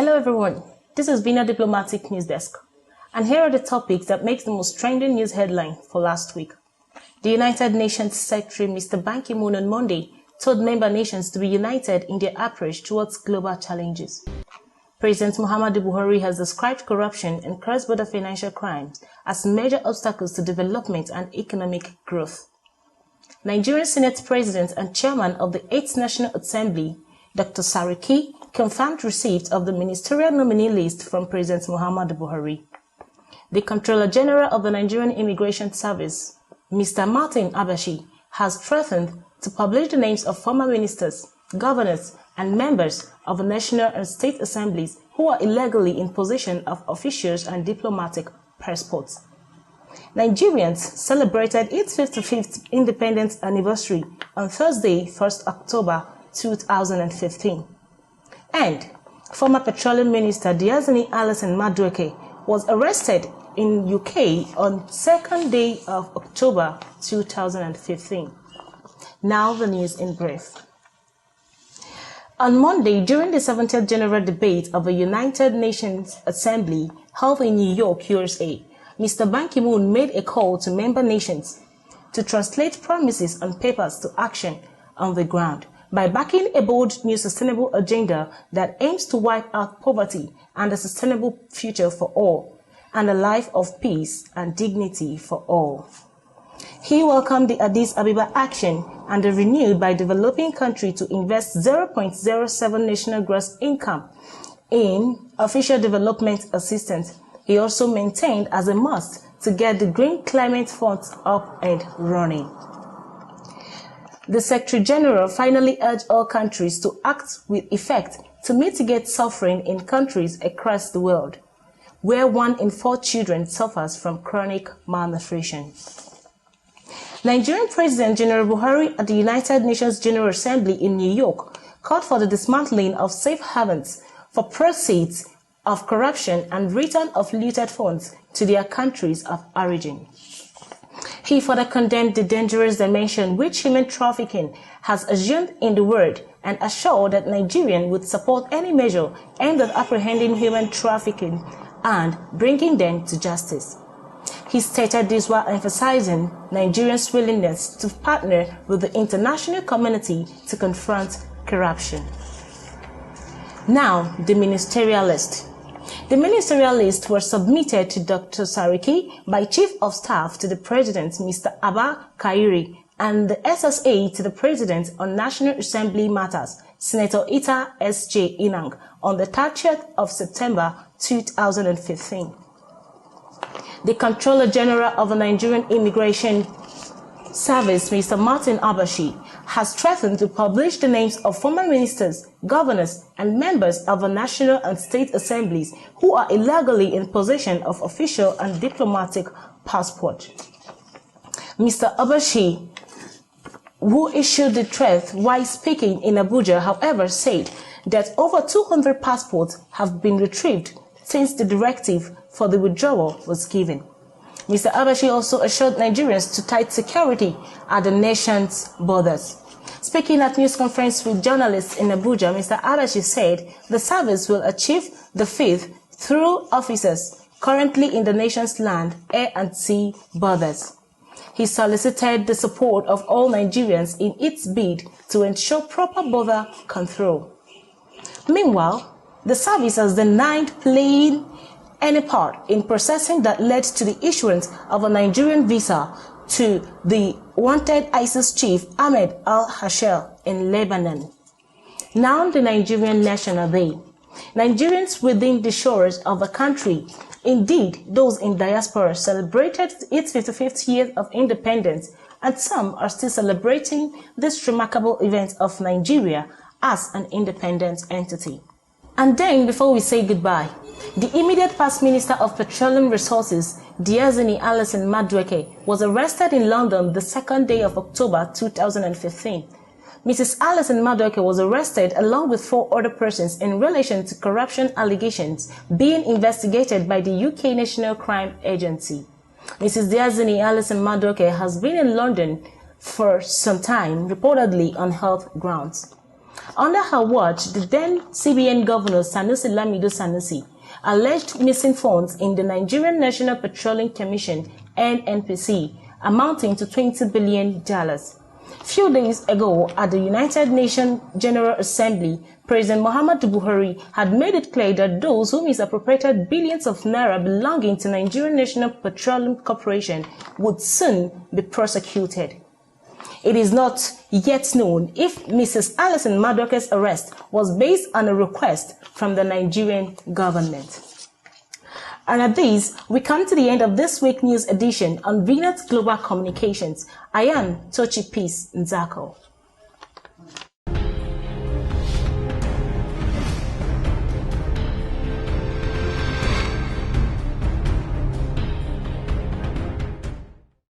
Hello everyone, this is Vinat Diplomatic News Desk, and here are the topics that makes the most trending news headline for last week. The United Nations Secretary Mr. Ban Ki-moon on Monday told member nations to be united in their approach towards global challenges. President Muhammadu Buhari has described corruption and cross-border financial crimes as major obstacles to development and economic growth. Nigerian Senate President and Chairman of the 8th National Assembly, Dr. Saraki, confirmed receipt of the ministerial nominee list from President Muhammadu Buhari. The Comptroller General of the Nigerian Immigration Service, Mr. Martin Abashi, has threatened to publish the names of former ministers, governors, and members of the national and state assemblies who are illegally in possession of officials and diplomatic passports. Nigerians celebrated its 55th independence anniversary on Thursday, 1st October 2015. And former Petroleum Minister Diazani Alison Madueke was arrested in UK on 2nd day of October 2015. Now the news in brief. On Monday, during the 70th General Debate of the United Nations Assembly held in New York, USA, Mr. Ban Ki-moon made a call to member nations to translate promises on papers to action on the ground by backing a bold new sustainable agenda that aims to wipe out poverty and a sustainable future for all, and a life of peace and dignity for all. He welcomed the Addis Ababa action and the renewed by developing country to invest 0.07 national gross income in official development assistance. He also maintained as a must to get the Green Climate Funds up and running. The Secretary General finally urged all countries to act with effect to mitigate suffering in countries across the world, where 1 in 4 children suffers from chronic malnutrition. Nigerian President General Buhari at the United Nations General Assembly in New York called for the dismantling of safe havens for proceeds of corruption and return of looted funds to their countries of origin. He further condemned the dangerous dimension which human trafficking has assumed in the world and assured that Nigerians would support any measure aimed at apprehending human trafficking and bringing them to justice. He stated this while emphasizing Nigerians' willingness to partner with the international community to confront corruption. Now, the ministerial list. The ministerial list was submitted to Dr. Saraki by Chief of Staff to the President, Mr. Abba Kairi, and the SSA to the President on National Assembly Matters, Senator Ita S.J. Inang, on the 30th of September 2015. The Comptroller General of the Nigerian Immigration Service, Mr. Martin Abashi, has threatened to publish the names of former ministers, governors, and members of the national and state assemblies who are illegally in possession of official and diplomatic passports. Mr. Abashi, who issued the threat while speaking in Abuja, however, said that over 200 passports have been retrieved since the directive for the withdrawal was given. Mr. Abashi also assured Nigerians to tight security at the nation's borders. Speaking at news conference with journalists in Abuja, Mr. Abashi said the service will achieve the faith through officers currently in the nation's land, air and sea borders. He solicited the support of all Nigerians in its bid to ensure proper border control. Meanwhile, the service has denied playing any part in processing that led to the issuance of a Nigerian visa to the wanted ISIS chief Ahmed al-Hashel in Lebanon. Now the Nigerian National Day. Nigerians within the shores of the country, indeed those in diaspora, celebrated its 55th year of independence, and some are still celebrating this remarkable event of Nigeria as an independent entity. And then, before we say goodbye, the immediate past Minister of Petroleum Resources, Diazani Alison Madueke, was arrested in London the 2nd day of October 2015. Mrs. Alison Madueke was arrested along with 4 other persons in relation to corruption allegations being investigated by the UK National Crime Agency. Mrs. Diazani Alison Madueke has been in London for some time, reportedly on health grounds. Under her watch, the then CBN Governor Sanusi Lamido Sanusi alleged missing funds in the Nigerian National Petroleum Commission (NNPC) amounting to $20 billion. Few days ago, at the United Nations General Assembly, President Muhammadu Buhari had made it clear that those who misappropriated billions of naira belonging to Nigerian National Petroleum Corporation would soon be prosecuted. It is not yet known if Mrs. Alison Madueke's arrest was based on a request from the Nigerian government. And at this, we come to the end of this week's news edition on Vinat Global Communications. I am Tochi Peace Nzako.